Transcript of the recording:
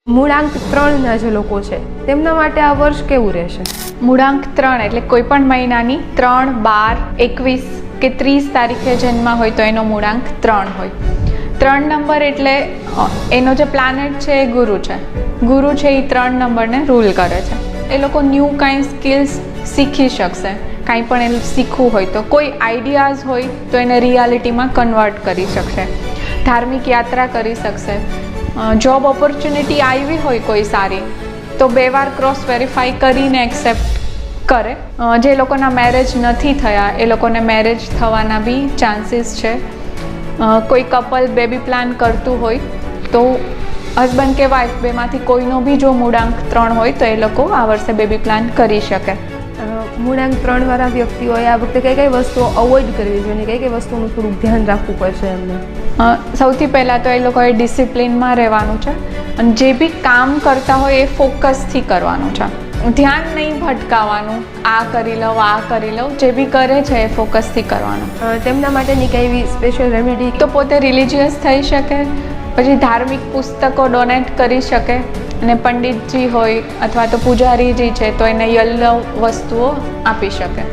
મૂળાંક 3ના જે લોકો છે તેમના માટે આ વર્ષ કેવું રહેશે? મૂળાંક 3 એટલે કોઈ પણ મહિનાની 3, 12, 21 કે 30 તારીખે જન્મ હોય તો એનો મૂળાંક 3 હોય. 3 નંબર એટલે એનો જે પ્લાનેટ છે એ ગુરુ છે. ગુરુ છે એ 3 નંબરને રૂલ કરે છે. એ લોકો ન્યૂ કાંઈ સ્કિલ્સ શીખી શકશે. કાંઈ પણ એ શીખવું હોય તો, કોઈ આઈડિયાઝ હોય તો એને રિયાલિટીમાં કન્વર્ટ કરી શકશે. ધાર્મિક યાત્રા કરી શકશે. જોબ ઓપોર્ચ્યુનિટી આવી હોય કોઈ સારી તો 2 વાર ક્રોસ વેરીફાઈ કરીને એક્સેપ્ટ કરે. જે લોકોના મેરેજ નથી થયા એ લોકોને મેરેજ થવાના બી ચાન્સીસ છે. કોઈ કપલ બેબી પ્લાન કરતું હોય તો હસબન્ડ કે વાઈફ બેમાંથી કોઈનો બી જો મૂળાંક 3 હોય તો એ લોકો આ વર્ષે બેબી પ્લાન કરી શકે. મૂળાંક 3 વાળા વ્યક્તિઓએ આ વખતે કઈ વસ્તુઓ અવોઇડ કરવી જોઈએ, કઈ વસ્તુનું થોડુંક ધ્યાન રાખવું પડશે એમને? સૌથી પહેલાં તો એ લોકોએ ડિસિપ્લિનમાં રહેવાનું છે અને જે બી કામ કરતા હોય એ ફોકસથી કરવાનું છે. ધ્યાન નહીં ભટકાવાનું, આ કરી લઉં. જે બી કરે છે એ ફોકસથી કરવાનું. તેમના માટેની કઈ એવી સ્પેશિયલ રેમેડી? તો પોતે રિલિજિયસ થઈ શકે, પછી ધાર્મિક પુસ્તકો ડોનેટ કરી શકે, અને પંડિતજી હોય અથવા તો પૂજારીજી છે તો એને યલ્લ વસ્તુઓ આપી શકે.